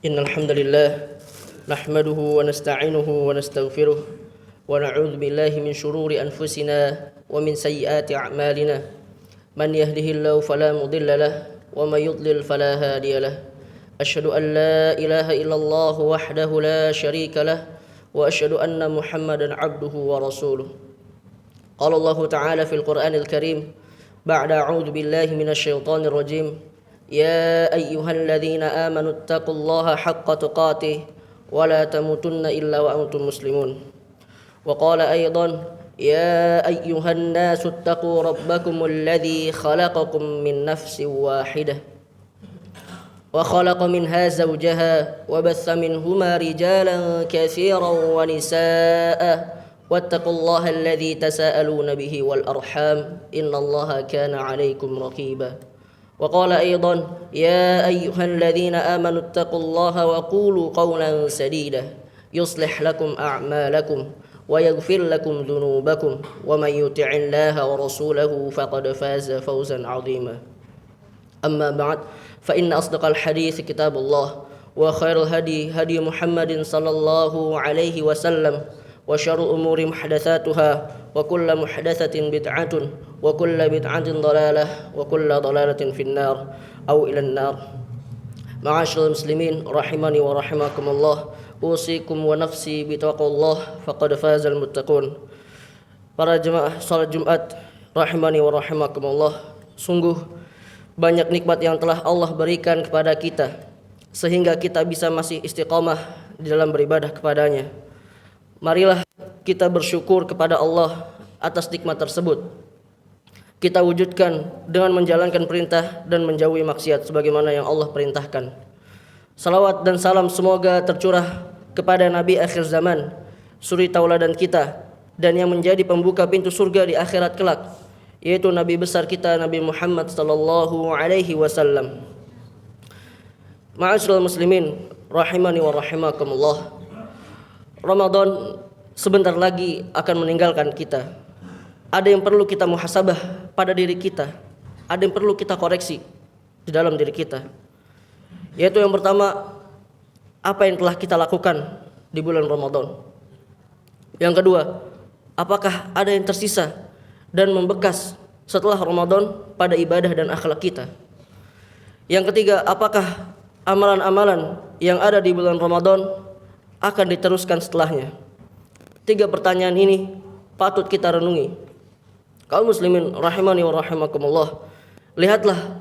إن الحمد لله نحمده ونستعينه ونستغفره ونعوذ بالله من شرور أنفسنا ومن سيئات أعمالنا من يهده الله فلا مضل له ومن يضلل فلا هادي له أشهد أن لا إله إلا الله وحده لا شريك له وأشهد أن محمدا عبده ورسوله قال الله تعالى في القرآن الكريم بعد أعوذ بالله من الشيطان الرجيم يا أيها الذين آمنوا اتقوا الله حق تقاته ولا تموتن إلا وأنتم مسلمون وقال أيضا يا أيها الناس اتقوا ربكم الذي خلقكم من نفس واحدة وخلق منها زوجها وبث منهما رجالا كثيرا ونساء واتقوا الله الذي تساءلون به والأرحام إن الله كان عليكم رقيبا وقال أيضا يا أيها الذين آمنوا اتقوا الله وقولوا قولا سديدا يصلح لكم أعمالكم ويغفر لكم ذنوبكم ومن يطع الله ورسوله فقد فاز فوزا عظيما أما بعد فإن أصدق الحديث كتاب الله وخير الهدي هدي محمد صلى الله عليه وسلم وشر الأمور محدثاتها وكل محدثة بدعة وكل بدعة ضلالة وكل ضلالة في النار أو إلى النار. معاشر المسلمين رحمني ورحمكم الله أوصيكم ونفسي بتقوى الله فقد فاز المتقون. Para jemaah salat Jumat rahimani wa rahimakumullah, sungguh banyak nikmat yang telah Allah berikan kepada kita sehingga kita bisa masih istiqamah di dalam beribadah kepadanya. Marilah kita bersyukur kepada Allah atas nikmat tersebut. Kita wujudkan dengan menjalankan perintah dan menjauhi maksiat sebagaimana yang Allah perintahkan. Salawat dan salam semoga tercurah kepada Nabi akhir zaman, suri tauladan kita, dan yang menjadi pembuka pintu surga di akhirat kelak, yaitu Nabi besar kita Nabi Muhammad sallallahu alaihi wasallam. Ma'asyiral muslimin rahimani wa rahimakumullah. Ramadan sebentar lagi akan meninggalkan kita. Ada yang perlu kita muhasabah pada diri kita. Ada yang perlu kita koreksi di dalam diri kita. Yaitu yang pertama, apa yang telah kita lakukan di bulan Ramadan. Yang kedua, apakah ada yang tersisa dan membekas setelah Ramadan pada ibadah dan akhlak kita. Yang ketiga, apakah amalan-amalan yang ada di bulan Ramadan akan diteruskan setelahnya. 3 pertanyaan ini patut kita renungi. Kaum muslimin rahimani wa rahimakumullah, lihatlah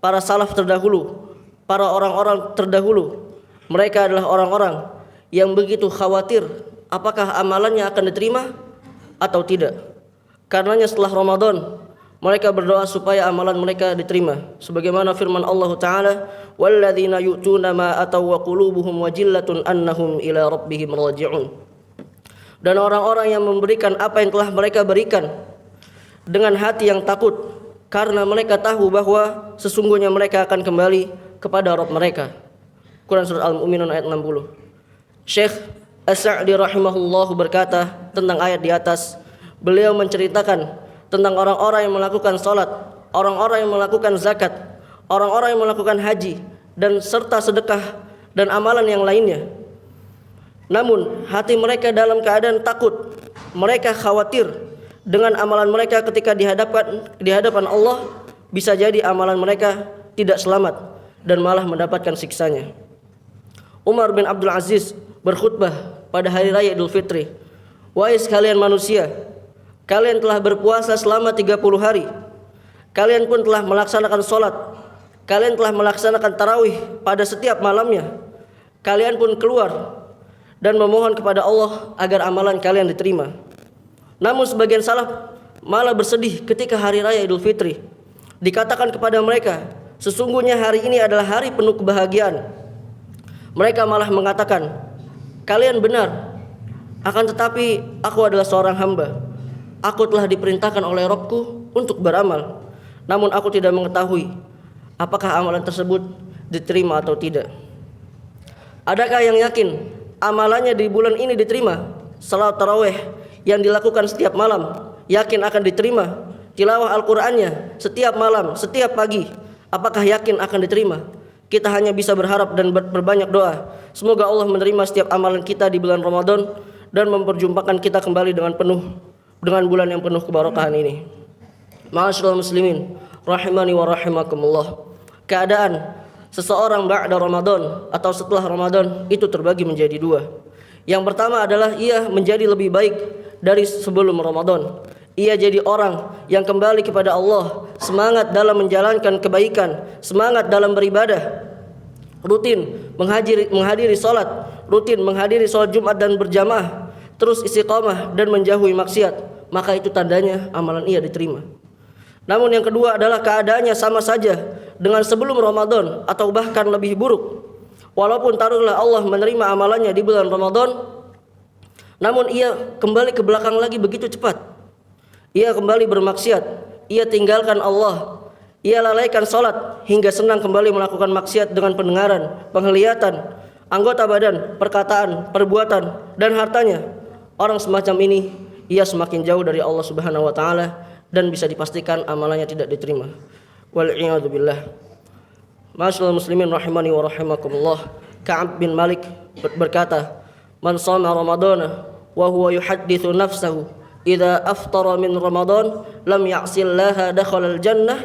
para salaf terdahulu, para orang-orang terdahulu. Mereka adalah orang-orang yang begitu khawatir apakah amalannya akan diterima atau tidak. Karenanya setelah Ramadan mereka berdoa supaya amalan mereka diterima. Sebagaimana firman Allah Ta'ala, وَالَّذِينَ يُؤْتُونَ مَا أَتَوْا وَقُلُوبُهُمْ وَجِلَّةٌ أَنَّهُمْ إِلَى رَبِّهِمْ رَاجِعُونَ. Dan orang-orang yang memberikan apa yang telah mereka berikan dengan hati yang takut, karena mereka tahu bahwa sesungguhnya mereka akan kembali kepada Rabb mereka. Quran Surah Al-Mu'minun ayat 60. Syekh As-Sa'di rahimahullah berkata tentang ayat di atas, beliau menceritakan tentang orang-orang yang melakukan salat, orang-orang yang melakukan zakat, orang-orang yang melakukan haji, dan serta sedekah dan amalan yang lainnya. Namun hati mereka dalam keadaan takut. Mereka khawatir dengan amalan mereka ketika di hadapan Allah, bisa jadi amalan mereka tidak selamat dan malah mendapatkan siksanya. Umar bin Abdul Aziz berkhutbah pada hari raya Idul Fitri. Wahai sekalian manusia, kalian telah berpuasa selama 30 hari. Kalian pun telah melaksanakan sholat. Kalian telah melaksanakan tarawih pada setiap malamnya. Kalian pun keluar dan memohon kepada Allah agar amalan kalian diterima. Namun sebagian salaf malah bersedih ketika hari raya Idul Fitri. Dikatakan kepada mereka, sesungguhnya hari ini adalah hari penuh kebahagiaan. Mereka malah mengatakan, kalian benar, akan tetapi aku adalah seorang hamba. Aku telah diperintahkan oleh Rabbku untuk beramal, namun aku tidak mengetahui apakah amalan tersebut diterima atau tidak. Adakah yang yakin amalannya di bulan ini diterima? Salat tarawih yang dilakukan setiap malam yakin akan diterima? Tilawah Al-Qur'annya setiap malam, setiap pagi, apakah yakin akan diterima? kita hanya bisa berharap dan berbanyak doa. Semoga Allah menerima setiap amalan kita di bulan Ramadan dan memperjumpakan kita kembali dengan bulan yang penuh keberkahan ini. Ma'asyiral muslimin, rahimani wa rahimakumullah. Keadaan seseorang ba'da Ramadan atau setelah Ramadan itu terbagi menjadi dua. Yang pertama adalah ia menjadi lebih baik dari sebelum Ramadan. Ia jadi orang yang kembali kepada Allah, semangat dalam menjalankan kebaikan, semangat dalam beribadah, rutin menghadiri salat, rutin menghadiri salat Jumat dan berjamaah, terus istiqamah dan menjauhi maksiat, maka itu tandanya amalan ia diterima. Namun yang kedua adalah keadaannya sama saja dengan sebelum Ramadan atau bahkan lebih buruk. Walaupun taruhlah Allah menerima amalannya di bulan Ramadan, namun ia kembali ke belakang lagi begitu cepat. Ia kembali bermaksiat, ia tinggalkan Allah, ia lalaikan salat hingga senang kembali melakukan maksiat dengan pendengaran, penglihatan, anggota badan, perkataan, perbuatan dan hartanya. Orang semacam ini ia semakin jauh dari Allah Subhanahu wa taala dan bisa dipastikan amalannya tidak diterima. Wal a'yadu billah. Ma'asyiral muslimin rahimani wa rahimakumullah. Ka'ab bin Malik berkata, "Man shama Ramadana wa huwa yuhadditsu nafsahu idza aftara min Ramadan lam ya'sillaha dakhala al-jannah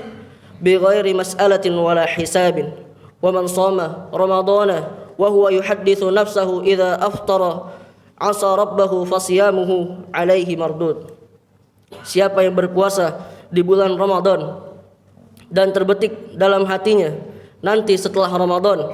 bighairi mas'alatin wala hisabin. Wa man shama Ramadana wa huwa yuhadditsu nafsahu idza aftara 'asa rabbahu fasiyamuhu 'alaihi mardud." Siapa yang berpuasa di bulan Ramadan dan terbetik dalam hatinya nanti setelah Ramadan,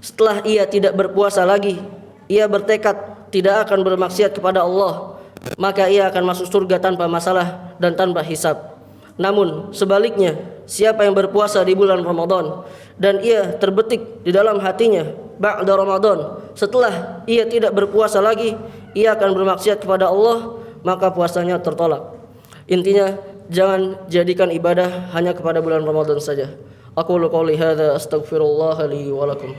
setelah ia tidak berpuasa lagi, ia bertekad tidak akan bermaksiat kepada Allah, maka ia akan masuk surga tanpa masalah dan tanpa hisab. Namun sebaliknya, siapa yang berpuasa di bulan Ramadan dan ia terbetik di dalam hatinya ba'da Ramadan, setelah ia tidak berpuasa lagi, ia akan bermaksiat kepada Allah, maka puasanya tertolak. Intinya, jangan jadikan ibadah hanya kepada bulan Ramadan saja. Aqulu qouli hadza astaghfirullah li wa lakum.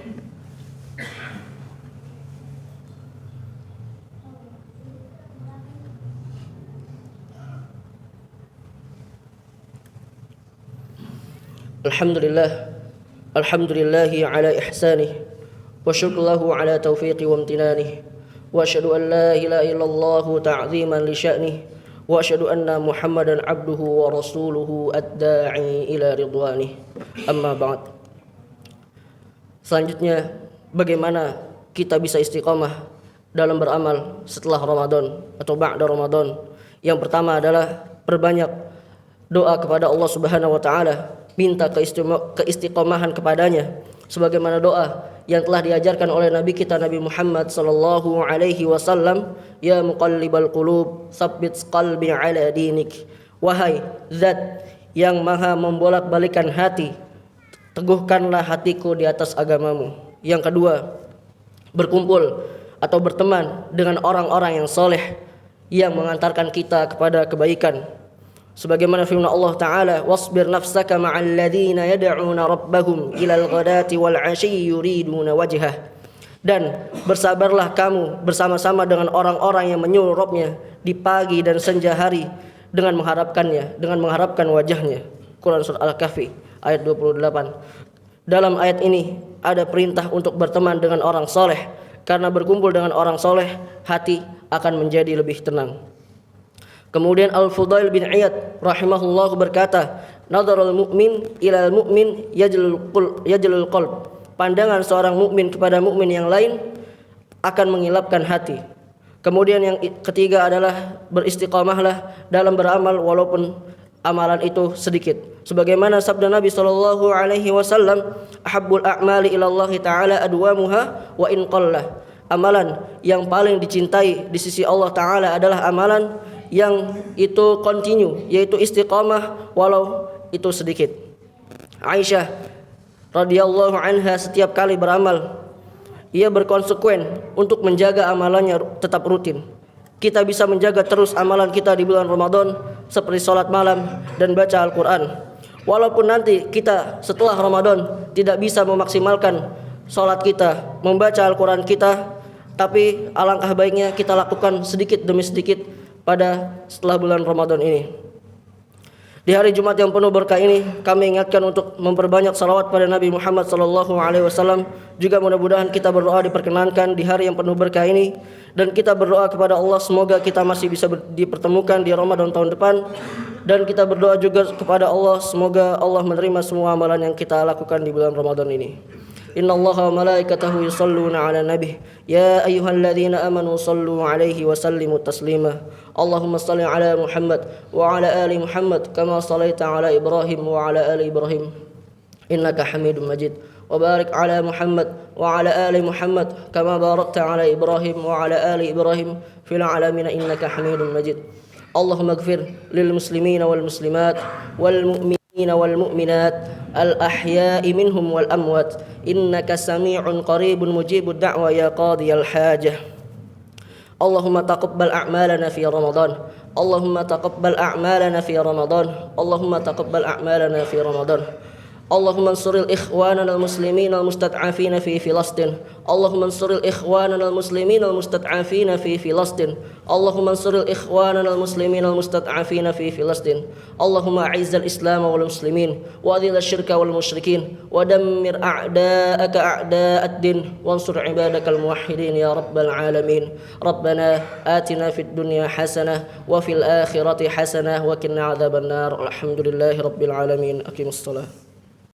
Alhamdulillahi ala ihsanih wa syukruhu ala taufiqi wa amtinanihi wa asyhadu an la ilaha illallah ta'ziman li sya'nihi wa asyhadu anna Muhammadan abduhu wa rasuluhu ad-da'i ila ridwanih. Amma ba'd. Selanjutnya, bagaimana kita bisa istiqamah dalam beramal setelah Ramadan atau ba'da Ramadan? Yang pertama adalah perbanyak doa kepada Allah Subhanahu wa taala, minta keistiqomahan kepadanya sebagaimana doa yang telah diajarkan oleh Nabi kita Nabi Muhammad sallallahu alaihi wasallam, ya muqallibal qulub tsabbit qalbi ala dinik. Wahai zat yang maha membolak-balikan hati, teguhkanlah hatiku di atas agamamu. Yang kedua, berkumpul atau berteman dengan orang-orang yang soleh yang mengantarkan kita kepada kebaikan. Sebagaimana firman Allah Ta'ala, wasbir nafsaka ma'al ladzina yad'una rabbahum ilal ghadati wal 'ashyi yuriduna wajhah. Dan bersabarlah kamu bersama-sama dengan orang-orang yang menyuruh Rabbnya di pagi dan senja hari dengan mengharapkan wajahnya. Quran surah Al-Kahfi ayat 28. Dalam ayat ini ada perintah untuk berteman dengan orang soleh, karena berkumpul dengan orang soleh hati akan menjadi lebih tenang. Kemudian Al-Fudail bin Iyad rahimahullah berkata, nadharul mu'min ilal mu'min yajlul qalb. Pandangan seorang mukmin kepada mukmin yang lain akan mengilapkan hati. Kemudian yang ketiga adalah beristiqamahlah dalam beramal walaupun amalan itu sedikit. Sebagaimana sabda Nabi sallallahu alaihi wasallam, ahabbul a'mali ila Allah taala adwamuha wa in qalla. Amalan yang paling dicintai di sisi Allah taala adalah amalan yang itu continue, yaitu istiqamah walau itu sedikit. Aisyah radhiyallahu anha setiap kali beramal, ia berkonsekuen untuk menjaga amalannya tetap rutin. Kita bisa menjaga terus amalan kita di bulan Ramadan seperti sholat malam dan baca Al-Quran. Walaupun nanti kita setelah Ramadan tidak bisa memaksimalkan sholat kita, membaca Al-Quran kita, tapi alangkah baiknya kita lakukan sedikit demi sedikit pada setelah bulan Ramadan ini. Di hari Jumat yang penuh berkah ini, kami ingatkan untuk memperbanyak salawat pada Nabi Muhammad SAW. Juga mudah-mudahan kita berdoa diperkenankan di hari yang penuh berkah ini, dan kita berdoa kepada Allah semoga kita masih bisa dipertemukan di Ramadan tahun depan. Dan kita berdoa juga kepada Allah semoga Allah menerima semua amalan yang kita lakukan di bulan Ramadan ini. Inna Allah wa malaikatahu yusalluna ala nabi ya ayyuhalladzina amanu sallu alaihi wa sallimu taslima. Allahumma salli ala Muhammad wa ala ali Muhammad kama sallaita ala Ibrahim wa ala ali Ibrahim innaka Hamidum Majid. Wa barik ala Muhammad wa ala ali Muhammad kama barakta ala Ibrahim wa ala ali Ibrahim fil alamin innaka Hamidum Majid. Allahumma ighfir lil muslimina wal muslimat wal mu'minina wal mu'minat al ahya'i minhum wal amwat innaka sami'un qaribun mujibud da'wa ya qadiyal hajah. Allahumma taqabbal a'malana fi Ramadan. Allahumma taqabbal a'malana fi Ramadan. Allahumma taqabbal a'malana fi Ramadan. اللهم انصر الإخوان المسلمين المستضعفين في فلسطين. اللهم انصر الإخوان المسلمين المستضعفين في فلسطين. اللهم انصر الإخوان المسلمين المستضعفين في فلسطين. اللهم أعز الإسلام والمسلمين وأذل الشرك والمشركين ودمر أعداءك أعداء الدين وانصر عبادك الموحدين يا رب العالمين. ربنا آتنا في الدنيا حسنة وفي الآخرة حسنة وقنا عذاب النار. الحمد لله رب العالمين. أقم الصلاة.